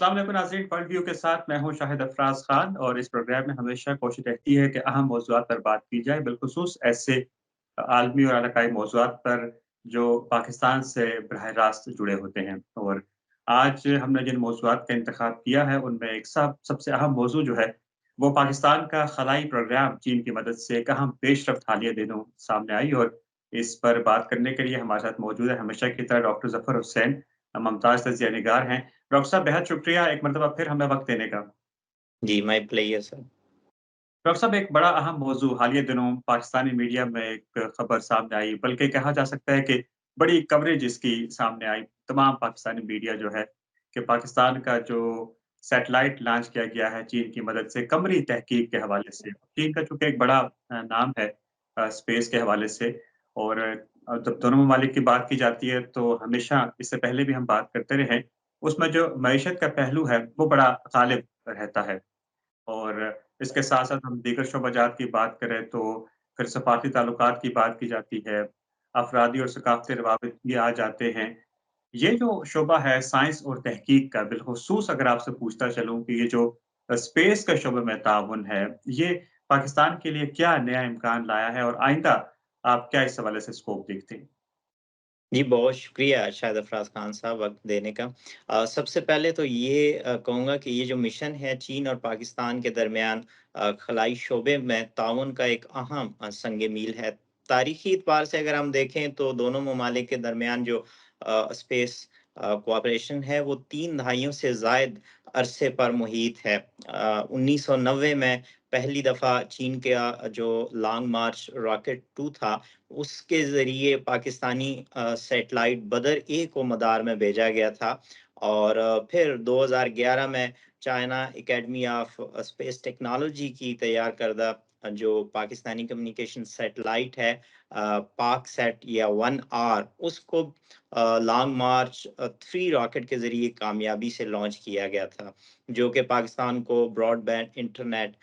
अस्सलाम वालेकुम नाज़रीन, पॉइंट व्यू के साथ मैं हूं शाहिद अफराज खान और इस प्रोग्राम में हमेशा कोशिश रहती है कि अहम मौज़ूआत पर बात की जाए, बिलख़ुसूस ऐसे आलमी और इलाकाई मौज़ूआत पर जो पाकिस्तान से बराह रास्त जुड़े होते हैं। और आज हमने जिन मौज़ूआत का इंतख़ाब किया है, उनमें एक सबसे अहम मौज़ू जो है, वो पाकिस्तान का ख़लाई प्रोग्राम चीन की मदद से कहाँ पेशरफ़्त हालिया दिनों सामने आई। और इस पर बात करने के लिए हमारे साथ मौजूद है हमेशा की तरह डॉक्टर ज़फ़र हुसैन, मुमताज़ तज़किया निगार हैं। डॉक्टर साहब बेहद शुक्रिया एक मर्तबा फिर हमें वक़्त देने का। जी, माय प्लेयर सर। डॉक्टर साहब एक बड़ा अहम मौज़ू हालिया दिनों पाकिस्तानी मीडिया में एक ख़बर सामने आई, बल्कि कहा जा सकता है कि बड़ी कवरेज इसकी सामने आई। तमाम पाकिस्तानी मीडिया जो है कि पाकिस्तान का जो सैटेलाइट लॉन्च किया गया है चीन की मदद से कमरी तहकीक के हवाले से। चीन का चूँकि एक बड़ा नाम है स्पेस के हवाले से। और जब दोनों ममालिक की बात की जाती है तो हमेशा इससे पहले भी हम बात करते रहे, उसमें जो मईशत का पहलू है वो बड़ा ग़ालिब रहता है। और इसके साथ-साथ हम दीगर शोबाजात की बात करें तो फिर सफ़ारती ताल्लुकात की बात की जाती है, अफ़रादी और सकाफ़ती रवाबित भी आ जाते हैं। ये जो शोबा है साइंस और तहकीक का, बिलख़ुसूस अगर आपसे पूछता चलूँ कि ये जो स्पेस के शोबे में ताउन है, ये पाकिस्तान के लिए क्या नया इम्कान लाया है और आइंदा आप क्या इस हवाले से स्कोप देखते हैं? जी, बहुत शुक्रिया शाहिद अफ़राज़ ख़ान साहब वक़्त देने का। सबसे पहले तो ये कहूँगा कि ये जो मिशन है चीन और पाकिस्तान के दरमियान ख़लाई शोबे में ताउन का एक अहम संग मील है। तारीख़ी एतबार से अगर हम देखें तो दोनों ममालिक के दरमियान जो स्पेस कोऑपरेशन है वो 3 दहाइयों से ज़ायद अरसे पर मुहित है। 1990 में पहली दफ़ा चीन का जो लॉन्ग मार्च रॉकेट 2 था, उसके ज़रिए पाकिस्तानी सैटेलाइट बदर ए को मदार में भेजा गया था। और फिर 2011 में China academy of space technology की तैयार करदा जो पाकिस्तानी कम्युनिकेशन सैटेलाइट है पाकसैट या 1R उसको लॉन्ग मार्च 3 रॉकेट के ज़रिए कामयाबी से लॉन्च किया गया था, जो कि पाकिस्तान को ब्रॉडबैंड इंटरनेट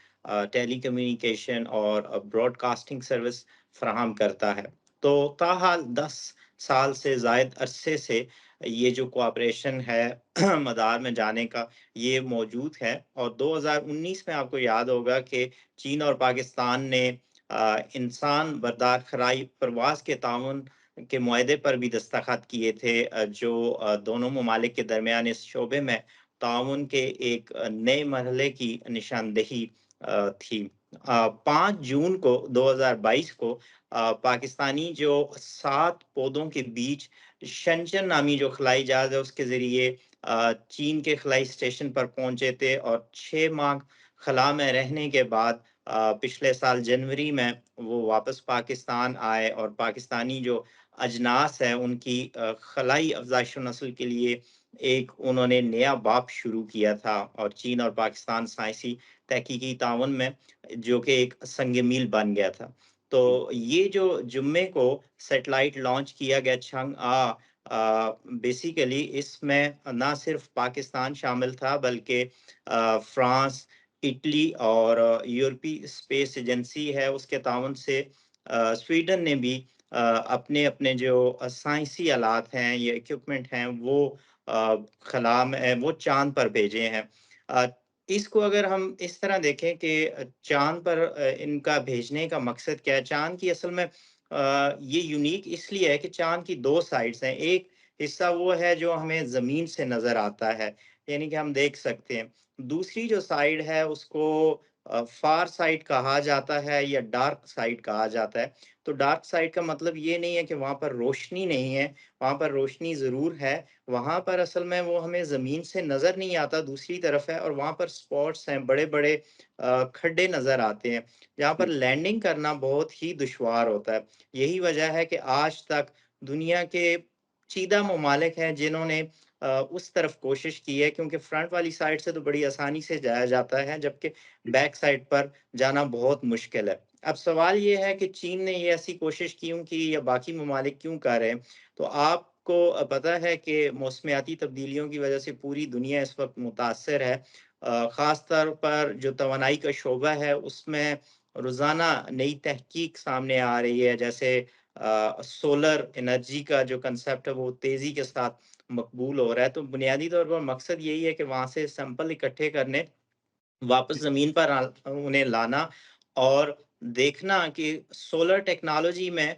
टेलीकम्युनिकेशन और ब्रॉडकास्टिंग सर्विस फराहम करता है। तो ताहाल 10 साल से ज़ायद अरसे से ये जो कोऑपरेशन है मदार में जाने का ये मौजूद है। और 2019 में आपको याद होगा कि चीन और पाकिस्तान ने इंसान बर्दार ख़लाई परवाज़ के ताउन के मुआहदे पर भी दस्तख़त किए थे, जो दोनों ममालिक के दरमियान इस शोबे में ताउन के एक नए मरहले की निशानदेही थी। 5 जून को 2022 को पाकिस्तानी जो 7 पौधों के बीच शंचन नामी जो खलाई जहाज़ है उसके ज़रिए चीन के खलाई स्टेशन पर पहुँचे थे और 6 माह खला में रहने के बाद पिछले साल जनवरी में वो वापस पाकिस्तान आए और पाकिस्तानी जो अजनास है उनकी खलाई अफ़ज़ाइश नस्ल के लिए एक उन्होंने नया बाब शुरू किया था और चीन और पाकिस्तान साइंसी तहकीकी ताउन में जो कि एक संग मील बन गया था। तो ये जो जुम्मे को सैटेलाइट लॉन्च किया गया बेसिकली इसमें ना सिर्फ पाकिस्तान शामिल था बल्कि फ्रांस, इटली और यूरोपीय स्पेस एजेंसी है उसके ताउन से स्वीडन ने भी अपने-अपने जो साइंसी आलात हैं या इक्विपमेंट हैं वो खला में वो चाँद पर भेजे हैं। अ, इसको अगर हम इस तरह देखें कि चाँद पर इनका भेजने का मकसद क्या है? चाँद की असल में ये यूनिक इसलिए है कि चाँद की 2 साइड्स हैं। एक हिस्सा वो है जो हमें ज़मीन से नज़र आता है, यानी कि हम देख सकते हैं। दूसरी जो साइड है उसको फार साइड कहा जाता है या डार्क साइड कहा जाता है। तो डार्क साइड का मतलब ये नहीं है कि वहाँ पर रोशनी नहीं है, वहाँ पर रोशनी ज़रूर है। वहाँ पर असल में वो हमें ज़मीन से नज़र नहीं आता, दूसरी तरफ है और वहाँ पर स्पॉट्स हैं, बड़े-बड़े खड्डे नज़र आते हैं, जहाँ पर लैंडिंग करना बहुत ही दुश्वार होता है। यही वजह है कि आज तक दुनिया के चीदा ममालिक हैं जिन्होंने उस तरफ कोशिश की है क्योंकि फ्रंट वाली साइड से तो बड़ी आसानी से जाया जाता है, जबकि बैक साइड पर जाना बहुत मुश्किल है। अब सवाल ये है कि चीन ने ये ऐसी कोशिश क्यों की या बाकी ममालिक क्यों कर रहे हैं? तो आपको पता है कि मौसमियाती तब्दीलियों की वजह से पूरी दुनिया इस वक़्त मुतासिर है। ख़ास तौर पर जो तवानाई का शोबा है उसमें रोज़ाना नई तहकीक सामने आ रही है, जैसे सोलर एनर्जी का जो कांसेप्ट है वो तेज़ी के साथ مقبول ہو رہا ہے، تو بنیادی طور پر مقصد یہی ہے کہ وہاں سے سیمپل اکٹھے کرنے، واپس جی، زمین پر انہیں لانا اور دیکھنا کہ سولر ٹیکنالوجی میں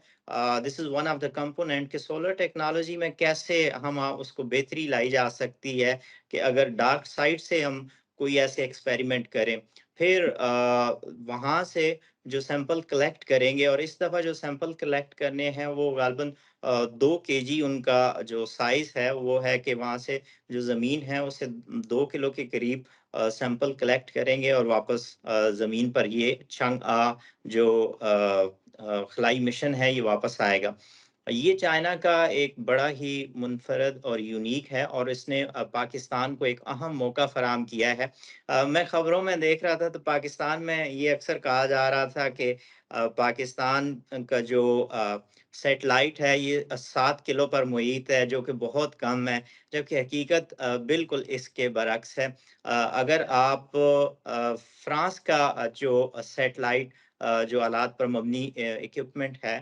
this is one of the component کہ سولر ٹیکنالوجی میں کیسے ہم اس کو بہتری لائی جا سکتی ہے کہ اگر ڈارک سائڈ سے ہم کوئی ایسے ایکسپیریمنٹ کریں، پھر وہاں سے جو سیمپل کلیکٹ کریں گے، اور اس دفعہ جو سیمپل کلیکٹ کرنے ہیں وہ غالباً 2 kg ان کا جو سائز ہے وہ ہے کہ وہاں سے جو زمین ہے اسے 2 کلو کے قریب سیمپل کلیکٹ کریں گے اور واپس زمین پر یہ چنگ جو خلائی مشن ہے یہ واپس آئے گا۔ یہ چائنا کا ایک بڑا ہی منفرد اور یونیک ہے، اور اس نے پاکستان کو ایک اہم موقع فراہم کیا ہے۔ میں خبروں میں دیکھ رہا تھا تو پاکستان میں یہ اکثر کہا جا رہا تھا کہ پاکستان کا جو سیٹلائٹ ہے یہ 7 کلو پر محیط ہے، جو کہ بہت کم ہے، جبکہ حقیقت بالکل اس کے برعکس ہے۔ اگر آپ فرانس کا جو سیٹلائٹ جو آلات پر مبنی اکوپمنٹ ہے،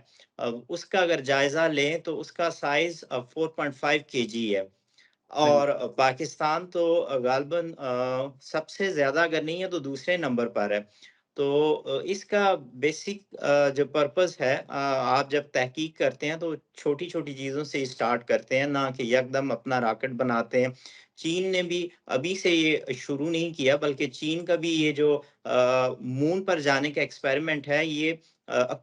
اس کا اگر جائزہ لیں تو اس کا سائز 4.5 کے جی ہے، صحیح، اور پاکستان تو غالباً سب سے زیادہ اگر نہیں ہے تو دوسرے نمبر پر ہے۔ تو اس کا بیسک جو پرپس ہے، آپ جب تحقیق کرتے ہیں تو چھوٹی چھوٹی چیزوں سے اسٹارٹ کرتے ہیں، نہ کہ یکدم اپنا راکٹ بناتے ہیں۔ چین نے بھی ابھی سے یہ شروع نہیں کیا، بلکہ چین کا بھی یہ جو مون پر جانے کا ایکسپیریمنٹ ہے یہ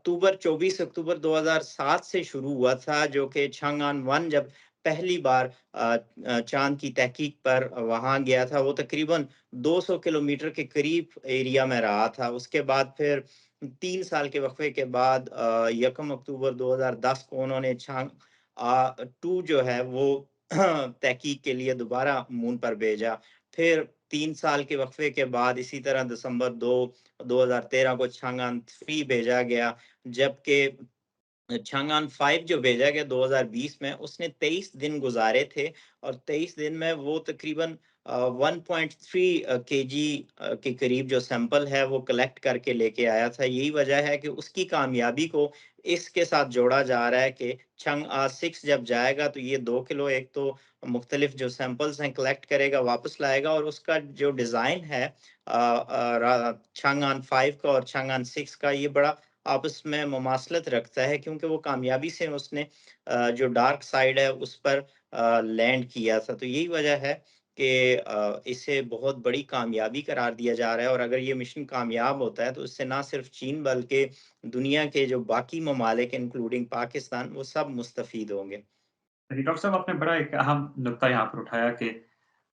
24 اکتوبر 2007 سے شروع ہوا تھا، جو کہ چانگان 1 جب پہلی بار چاند کی تحقیق پر وہاں گیا تھا، وہ تقریباً 200 کلومیٹر کے قریب ایریا میں رہا تھا۔ اس کے بعد پھر 3 سال کے وقفے کے بعد 1 اکتوبر 2010 کو انہوں نے چانگ 2 جو ہے وہ تحقیق کے لیے دوبارہ مون پر بھیجا۔ پھر 3 سال کے وقفے کے بعد اسی طرح دسمبر 2013 کو چانگان 3 بھیجا گیا، جبکہ چانگان 5 جو بھیجا گیا 2020 میں، اس نے 23 دن گزارے تھے، اور 23 دن میں وہ تقریباً 1.3 کے جی کے قریب جو سیمپل ہے وہ کلیکٹ کر کے لے کے آیا تھا۔ یہی وجہ ہے کہ اس کی کامیابی کو اس کے ساتھ جوڑا جا رہا ہے کہ چنگ 6 جب جائے گا تو یہ 2 کلو ایک تو مختلف جو سیمپلز ہیں کلیکٹ کرے گا، واپس لائے گا، اور اس کا جو ڈیزائن ہے چانگان 5 کا اور چانگان 6 کا یہ بڑا آپس میں مماثلت رکھتا ہے، کیونکہ وہ کامیابی سے اس نے جو ڈارک سائڈ ہے اس پر لینڈ کیا تھا۔ تو یہی وجہ ہے کہ اسے بہت بڑی کامیابی قرار دیا جا رہا ہے، اور اگر یہ مشن کامیاب ہوتا ہے تو اس سے نہ صرف چین بلکہ دنیا کے جو باقی ممالک انکلوڈنگ پاکستان وہ سب مستفید ہوں گے۔ صحیح۔ ڈاکٹر صاحب آپ نے بڑا ایک اہم نکتہ یہاں پر اٹھایا کہ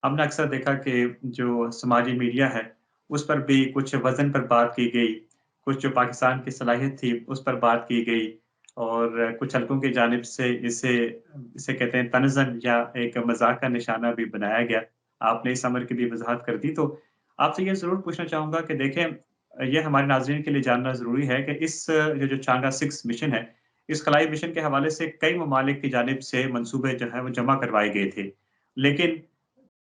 ہم نے اکثر دیکھا کہ جو سماجی میڈیا ہے، اس پر بھی کچھ وزن پر بات کی گئی، کچھ جو پاکستان کی صلاحیت تھی، اس پر بات کی گئی اور کچھ حلقوں کی جانب سے اسے کہتے ہیں طنزاً یا ایک مذاق کا نشانہ بھی بنایا گیا۔ آپ نے اس امر کی بھی وضاحت کر دی، تو آپ سے یہ ضرور پوچھنا چاہوں گا کہ دیکھیں، یہ ہمارے ناظرین کے لیے جاننا ضروری ہے کہ اس جو چانگا 6 مشن ہے، اس خلائی مشن کے حوالے سے کئی ممالک کی جانب سے منصوبے جو ہیں وہ جمع کروائے گئے تھے۔ لیکن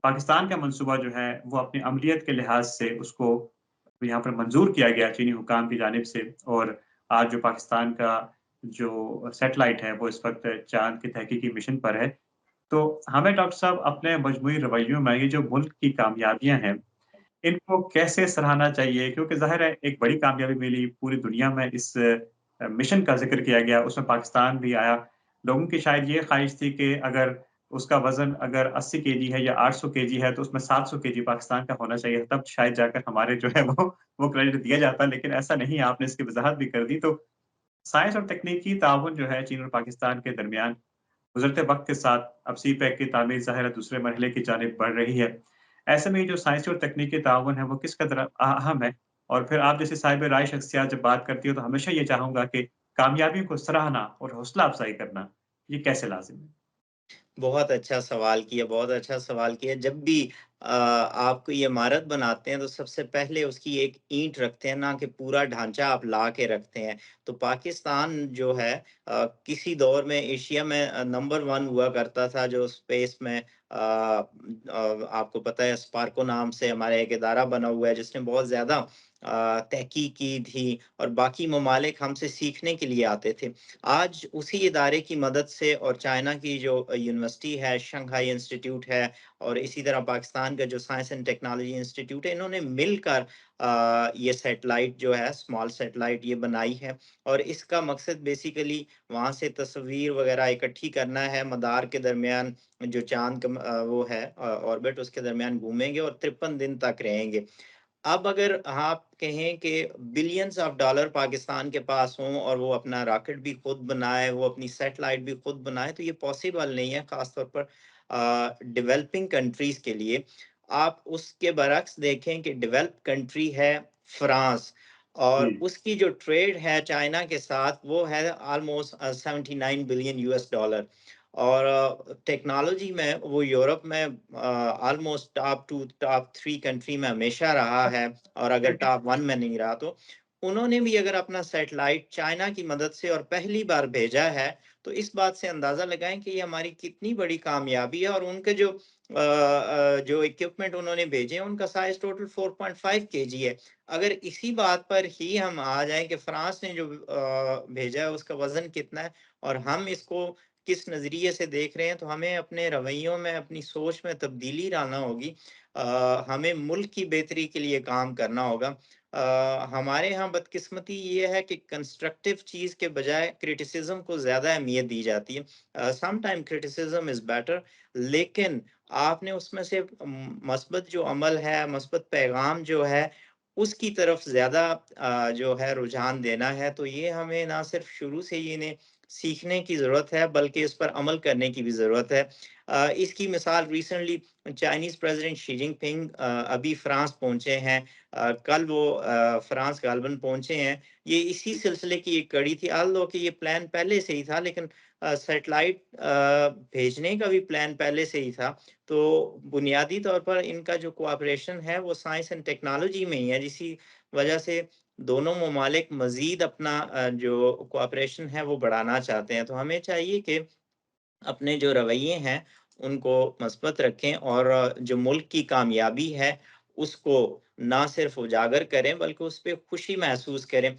پاکستان کا منصوبہ جو ہے وہ اپنی عملیت کے لحاظ سے اس کو یہاں پر منظور کیا گیا چینی حکام کی جانب سے، اور آج جو پاکستان کا جو سیٹلائٹ ہے وہ اس وقت چاند کی تحقیقی مشن پر ہے۔ تو ہمیں ڈاکٹر صاحب اپنے مجموعی رویوں میں یہ جو ملک کی کامیابیاں ہیں، ان کو کیسے سراہنا چاہیے؟ کیونکہ ظاہر ہے ایک بڑی کامیابی ملی پوری دنیا میں اس مشن کا ذکر کیا گیا، اس میں پاکستان بھی آیا۔ لوگوں کی شاید یہ خواہش تھی کہ اگر اس کا وزن اگر 80 کےجی ہے یا 800 کےجی ہے تو اس میں 700 کےجی پاکستان کا ہونا چاہیے، تب شاید جا کر ہمارے جو ہے وہ کریڈٹ دیا جاتا، لیکن ایسا نہیں ہے، آپ نے اس کی وضاحت بھی کر دی۔ تو سائنس اور تکنیکی تعاون جو ہے چین اور پاکستان کے درمیان گزرتے وقت کے ساتھ اب سی پیک کی تعمیر ظاہر ہے دوسرے مرحلے کی جانب بڑھ رہی ہے۔ ایسے میں یہ جو سائنسی اور تکنیکی تعاون ہے وہ کس قدر اہم ہے؟ اور پھر آپ جیسے صاحب رائے شخصیات جب بات کرتی ہو تو ہمیشہ یہ چاہوں گا کہ کامیابیوں کو سراہنا اور حوصلہ افزائی کرنا یہ کیسے لازم ہے؟ بہت اچھا سوال کیا، بہت اچھا سوال کیا۔ جب بھی آپ کوئی عمارت بناتے ہیں تو سب سے پہلے اس کی ایک اینٹ رکھتے ہیں، نہ کہ پورا ڈھانچہ آپ لا کے رکھتے ہیں۔ تو پاکستان جو ہے کسی دور میں ایشیا میں نمبر 1 ہوا کرتا تھا، جو اسپیس میں آپ کو پتہ ہے اسپارکو نام سے ہمارا ایک ادارہ بنا ہوا ہے، جس نے بہت زیادہ تحقیق کی تھی اور باقی ممالک ہم سے سیکھنے کے لیے آتے تھے۔ آج اسی ادارے کی مدد سے اور چائنا کی جو یونیورسٹی ہے، شنگھائی انسٹیٹیوٹ ہے، اور اسی طرح پاکستان کا جو سائنس اینڈ ٹیکنالوجی انسٹیٹیوٹ ہے، انہوں نے مل کر یہ سیٹلائٹ جو ہے اسمال سیٹلائٹ یہ بنائی ہے، اور اس کا مقصد بیسیکلی وہاں سے تصویر وغیرہ اکٹھی کرنا ہے، مدار کے درمیان جو چاند کا وہ ہے آربٹ، اس کے درمیان گھومیں گے اور 53 دن تک رہیں گے۔ اب اگر آپ کہیں کہ بلینز آف ڈالر پاکستان کے پاس ہوں اور وہ اپنا راکٹ بھی خود بنائے، وہ اپنی سیٹلائٹ بھی خود بنائے، تو یہ پاسبل نہیں ہے، خاص طور پر ڈیولپنگ کنٹریز کے لیے۔ آپ اس کے برعکس دیکھیں کہ ڈیولپ کنٹری ہے فرانس، اور جی، اس کی جو ٹریڈ ہے چائنا کے ساتھ وہ ہے آلموسٹ 79 بلین US ڈالر، اور ٹیکنالوجی میں وہ یورپ میں آلموسٹ ٹاپ 3 کنٹری میں ہمیشہ رہا ہے، اور اگر ٹاپ 1 میں نہیں رہا تو انہوں نے بھی اگر اپنا سیٹلائٹ چائنا کی مدد سے اور پہلی بار بھیجا ہے، تو اس بات سے اندازہ لگائیں کہ یہ ہماری کتنی بڑی کامیابی ہے۔ اور ان کے جو اکوپمنٹ انہوں نے بھیجے ہیں، ان کا سائز ٹوٹل 4.5 kg ہے۔ اگر اسی بات پر ہی ہم آ جائیں کہ فرانس نے جو بھیجا ہے اس کا وزن کتنا ہے، اور ہم اس کو کس نظریے سے دیکھ رہے ہیں، تو ہمیں اپنے رویوں میں، اپنی سوچ میں تبدیلی لانا ہوگی۔ ہمیں ملک کی بہتری کے لیے کام کرنا ہوگا۔ ہمارے ہاں بدقسمتی یہ ہے کہ کنسٹرکٹیو چیز کے بجائے کرٹیسزم کو زیادہ اہمیت دی جاتی ہے۔ Some time criticism is better, لیکن آپ نے اس میں سے مثبت جو عمل ہے، مثبت پیغام جو ہے، اس کی طرف زیادہ جو ہے رجحان دینا ہے۔ تو یہ ہمیں نہ صرف شروع سے ہی انہیں سیکھنے کی ضرورت ہے، بلکہ اس پر عمل کرنے کی بھی ضرورت ہے۔ اس کی مثال ریسنٹلی چائنیز پریزیڈنٹ شی جن پنگ ابھی فرانس پہنچے ہیں، کل وہ فرانس غالباً پہنچے ہیں۔ یہ اسی سلسلے کی ایک کڑی تھی، although کہ یہ پلان پہلے سے ہی تھا، لیکن سیٹلائٹ بھیجنے کا بھی پلان پہلے سے ہی تھا۔ تو بنیادی طور پر ان کا جو کوآپریشن ہے وہ سائنس اینڈ ٹیکنالوجی میں ہی ہے، جسی وجہ سے دونوں ممالک مزید اپنا جو کوآپریشن ہے وہ بڑھانا چاہتے ہیں۔ تو ہمیں چاہیے کہ اپنے جو رویے ہیں ان کو مثبت رکھیں، اور جو ملک کی کامیابی ہے اس کو نہ صرف اجاگر کریں بلکہ اس پہ خوشی محسوس کریں۔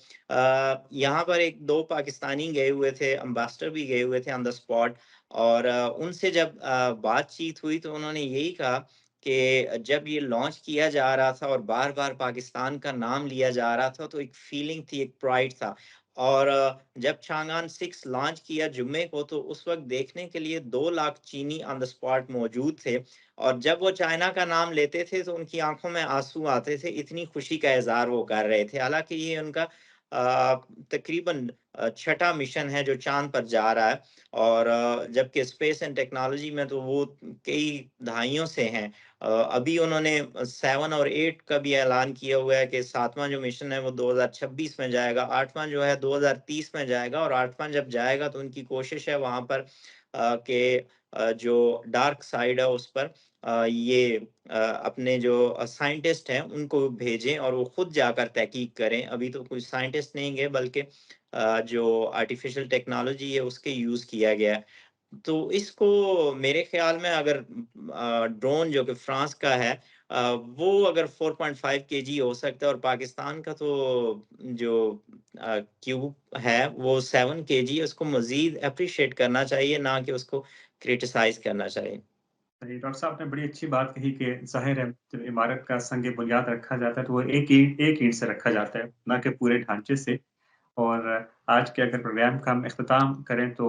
یہاں پر 2 پاکستانی گئے ہوئے تھے، امبیسڈر بھی گئے ہوئے تھے آن دا اسپاٹ، اور ان سے جب بات چیت ہوئی تو انہوں نے یہی کہا کہ جب یہ لانچ کیا جا رہا تھا اور بار بار پاکستان کا نام لیا جا رہا تھا، تو ایک فیلنگ تھی، ایک پرائڈ تھا۔ اور جب چانگان 6 لانچ کیا جمعے کو، تو اس وقت دیکھنے کے لیے 2 لاکھ چینی آن دا اسپاٹ موجود تھے، اور جب وہ چائنا کا نام لیتے تھے تو ان کی آنکھوں میں آنسو آتے تھے، اتنی خوشی کا اظہار وہ کر رہے تھے۔ حالانکہ یہ ان کا تقریباً 6واں مشن ہے جو چاند پر جا رہا ہے، اور جبکہ اسپیس اینڈ ٹیکنالوجی میں تو وہ کئی دہائیوں سے ہیں۔ ابھی انہوں نے 7 اور 8 کا بھی اعلان کیا ہوا ہے کہ 7واں جو مشن ہے وہ 2026 میں جائے گا، 8واں جو ہے 2030 میں جائے گا، اور 8واں جب جائے گا تو ان کی کوشش ہے وہاں پر کہ جو ڈارک سائڈ ہے اس پر یہ اپنے جو سائنٹسٹ ہیں ان کو بھیجیں اور وہ خود جا کر تحقیق کریں۔ ابھی تو کوئی سائنٹسٹ نہیں گئے، بلکہ جو آرٹیفیشل ٹیکنالوجی ہے اس کے یوز کیا گیا ہے۔ تو اس کو میرے خیال میں اگر ڈرون جو کہ فرانس کا ہے وہ اگر 4.5 kg ہو سکتا ہے، اور پاکستان کا تو جو کیوب ہے وہ 7 kg ہے، اس کو مزید اپریشیٹ کرنا چاہیے، نہ کہ اس کو کریٹیسائز کرنا چاہیے۔ صحیح، ڈاکٹر صاحب نے بڑی اچھی بات کہی کہ ظاہر ہے جب عمارت کا سنگ بنیاد رکھا جاتا ہے تو وہ ایک اینٹ سے رکھا جاتا ہے، نہ کہ پورے ڈھانچے سے۔ اور آج کے اگر پروگرام کا ہم اختتام کریں تو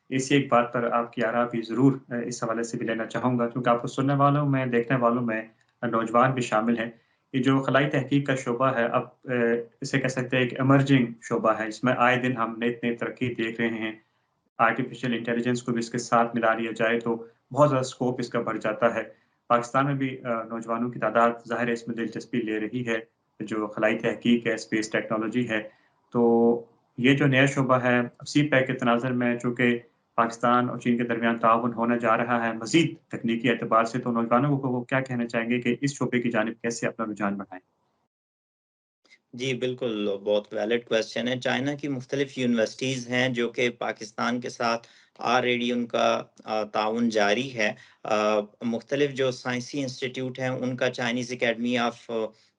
اسی ایک بات پر آپ کی آراء بھی ضرور اس حوالے سے بھی لینا چاہوں گا، کیونکہ آپ کو سننے والوں میں، دیکھنے والوں میں نوجوان بھی شامل ہیں۔ یہ جو خلائی تحقیق کا شعبہ ہے، اب اسے کہہ سکتے ہیں ایک ایمرجنگ شعبہ ہے، اس میں آئے دن ہم نئی ترقی دیکھ رہے ہیں۔ آرٹیفیشل انٹیلیجنس کو بھی اس کے ساتھ ملا لیا جائے تو بہت زیادہ اسکوپ اس کا بڑھ جاتا ہے۔ پاکستان میں بھی نوجوانوں کی تعداد ظاہر ہے اس میں دلچسپی لے رہی ہے، جو خلائی تحقیق ہے، اسپیس ٹیکنالوجی ہے۔ تو یہ جو نیا شعبہ ہے، سی پیک کے تناظر میں چونکہ पाकिस्तान और चीन के दरमियान ताउन होने जा रहा है मज़ीद तकनीकी एतबार से, तो नौजवानों को वो क्या कहना चाहेंगे कि इस शोबे की जानिब कैसे अपना रुझान बढ़ाएँ? जी, बिल्कुल, बहुत वैलिड क्वेश्चन है। चाइना की मुख्तलिफ़ यूनिवर्सिटीज़ हैं जो कि पाकिस्तान के साथ ऑलरेडी उनका ताउन जारी है। मुख्तलिफ़ जो साइंसी इंस्टीट्यूट हैं, उनका चाइनीज़ एकेडमी ऑफ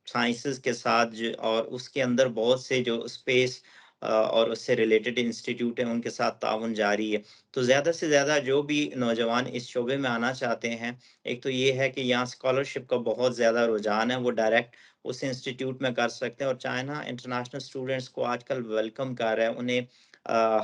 साइंसेज़ के साथ और उसके अंदर बहुत से जो स्पेस और उससे रिलेटेड इंस्टीट्यूट हैं, उनके साथ ताउन जारी है। तो ज़्यादा से ज़्यादा जो भी नौजवान इस शोबे में आना चाहते हैं, एक तो ये है कि यहाँ स्कॉलरशिप का बहुत ज़्यादा रुझान है, वो डायरेक्ट उस इंस्टीट्यूट में कर सकते हैं और चाइना इंटरनेशनल स्टूडेंट्स को आजकल वेलकम कर रहा है। उन्हें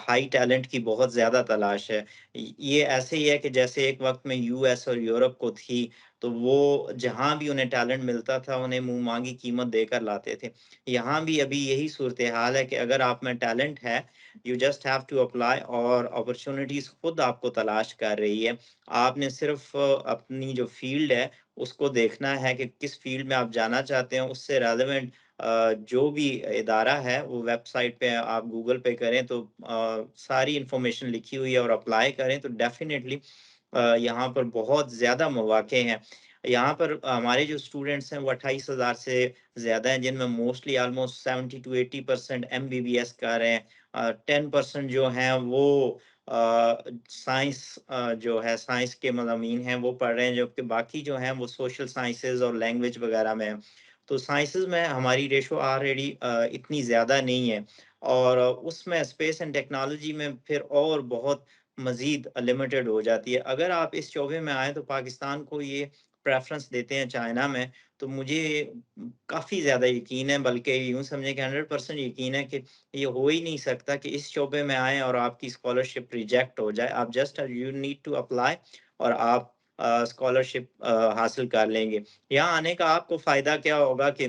हाई टैलेंट की बहुत ज़्यादा तलाश है। ये ऐसे ही है कि जैसे एक वक़्त में यूएस और यूरोप को थी, तो वो जहाँ भी उन्हें टैलेंट मिलता था, उन्हें मुँह माँगी कीमत देकर लाते थे। यहाँ भी अभी यही सूरत-ए-हाल है कि अगर आप में टैलेंट है, you just have to apply और अपॉर्च्युनिटीज़ खुद आपको तलाश कर रही है। आपने सिर्फ़ अपनी जो फ़ील्ड है उसको देखना है कि किस फ़ील्ड में आप जाना चाहते हैं, उससे रेलेवेंट जो भी इदारा है, वो वेबसाइट पे आप गूगल पे करें तो सारी इन्फॉर्मेशन लिखी हुई है और अप्लाई करें तो डेफ़िनिटली यहाँ पर बहुत ज़्यादा मौक़े हैं। यहाँ पर हमारे जो स्टूडेंट्स हैं वो 28,000 से ज़्यादा हैं, जिनमें मोस्टली ऑलमोस्ट 70 टू 80% एमबीबीएस कर रहे हैं। 10% जो हैं वो साइंस जो है साइंस के मज़ामीन हैं वो पढ़ रहे हैं, जबकि बाकी जो हैं वो सोशल साइंसेज़ और लैंग्वेज वग़ैरह में हैं। तो साइंसेज़ में हमारी रेशो ऑलरेडी इतनी ज़्यादा नहीं है और उसमें स्पेस एंड टेक्नोलॉजी में फिर और बहुत मज़ीद लिमिटेड हो जाती है। अगर आप इस शोबे में आएँ तो पाकिस्तान को ये प्रेफ़रेंस देते हैं चाइना में, तो मुझे काफ़ी ज़्यादा यकीन है, बल्कि यूँ समझें कि 100% यकीन है कि ये हो ही नहीं सकता कि इस शोबे में आएँ और आपकी स्कॉलरशिप रिजेक्ट हो जाए। आप just you need to apply और आप स्कॉलरशिप हासिल कर लेंगे। यहाँ आने का आपको फ़ायदा क्या होगा कि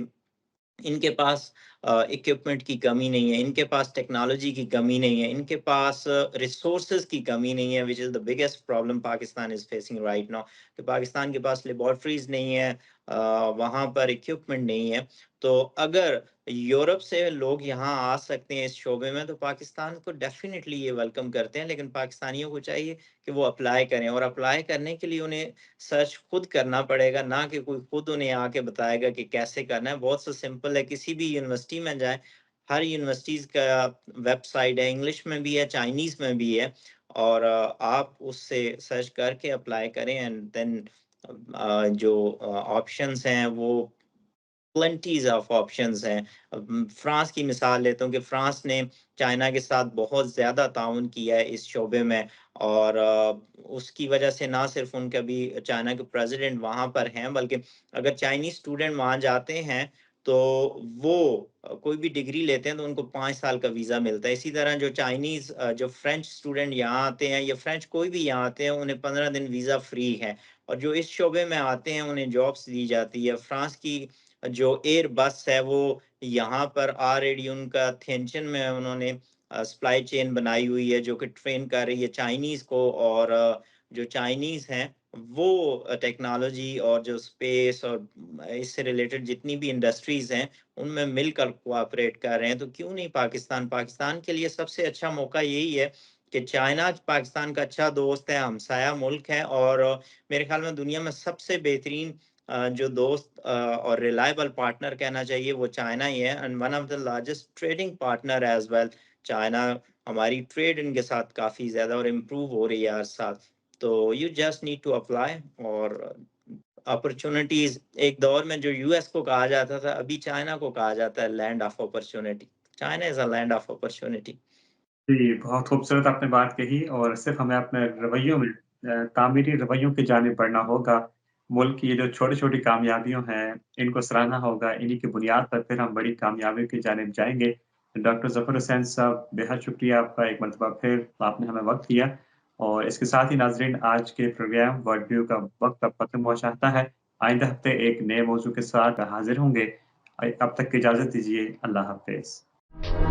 इनके पास इक्विपमेंट की कमी नहीं है, इनके पास टेक्नोलॉजी की कमी नहीं है, इनके पास रिसोर्सेज़ की कमी नहीं है, which is the biggest problem Pakistan is facing right now कि पाकिस्तान के पास लैबोरेटरीज़ नहीं है, वहाँ पर इक्विपमेंट नहीं है। तो अगर यूरोप से लोग यहाँ आ सकते हैं इस शोबे में, तो पाकिस्तान को डेफ़िनिटली ये वेलकम करते हैं, लेकिन पाकिस्तानियों को चाहिए कि वो अप्लाई करें और अप्लाई करने के लिए उन्हें सर्च खुद करना पड़ेगा, ना कि कोई खुद उन्हें आके बताएगा कि कैसे करना है। बहुत सा सिंपल है, किसी भी यूनिवर्सिटी में जाएँ, हर यूनिवर्सिटीज़ का वेबसाइट है, इंग्लिश में भी है, चाइनीज़ में भी है और आप उससे सर्च करके अप्लाई करें एंड देन जो ऑप्शंस हैं वो प्लेंटीज़ ऑफ ऑप्शंस हैं। फ्रांस की मिसाल लेता हूँ कि फ्रांस ने चाइना के साथ बहुत ज़्यादा ताउन किया है इस शोबे में और उसकी वजह से ना सिर्फ़ उनके अभी चाइना के प्रेज़िडेंट वहाँ पर हैं, बल्कि अगर चाइनीज़ स्टूडेंट वहाँ जाते हैं, तो वो कोई भी डिग्री लेते हैं तो उनको 5 साल का वीज़ा मिलता है। इसी तरह जो चाइनीज़ जो फ्रेंच स्टूडेंट यहाँ आते हैं या फ्रेंच कोई भी यहाँ आते हैं, उन्हें 15 दिन वीज़ा फ्री है और जो इस शोबे में आते हैं, उन्हें जॉब्स दी जाती है। फ्रांस की जो एयरबस है वो यहाँ पर ऑलरेडी उनका थिएंचन में उन्होंने सप्लाई चेन बनाई हुई है जो कि ट्रेन कर रही है चाइनीज़ को और जो चाइनीज़ हैं वो टेक्नोलॉजी और जो स्पेस और इससे रिलेटेड जितनी भी इंडस्ट्रीज़ हैं उनमें मिलकर कोऑपरेट कर रहे हैं। तो क्यों नहीं पाकिस्तान? पाकिस्तान के लिए सबसे अच्छा मौका यही है कि चाइना पाकिस्तान का अच्छा दोस्त है, हमसाया मुल्क है और मेरे ख़्याल में दुनिया में सबसे बेहतरीन जो दोस्त और रिलायबल पार्टनर कहना चाहिए वो चाइना ही है and one of the largest trading partner as well. China हमारी ट्रेड इनके साथ काफ़ी ज़्यादा और इम्प्रूव हो रही है हर साल। तो you just need to apply और अपॉर्च्युनिटीज़ एक दौर में जो यूएस को कहा जाता था, अभी चाइना को कहा जाता है land of opportunity. China is a land of opportunity. जी, बहुत खूबसूरत आपने बात कही और सिर्फ़ हमें अपने रवैयों में तामीरी रवैयों की जानिब बढ़ना होगा। मुल्क की ये जो छोटी-छोटी कामयाबियों हैं, इनको सराहना होगा, इन्हीं की बुनियाद पर फिर हम बड़ी कामयाबियों की जानिब जाएँगे। डॉक्टर ज़फ़र हुसैन साहब, बेहद शुक्रिया आपका एक मर्तबा फिर आपने हमें वक़्त दिया और इसके साथ ही नाज़रीन आज के प्रोग्राम वर्ल्ड व्यू का वक़्त अब ख़त्म हुआ चाहता है। आइंदा हफ़्ते एक नए मौज़ू के साथ हाज़िर होंगे। अब तक की इजाज़त दीजिए। अल्लाह हाफ़िज़।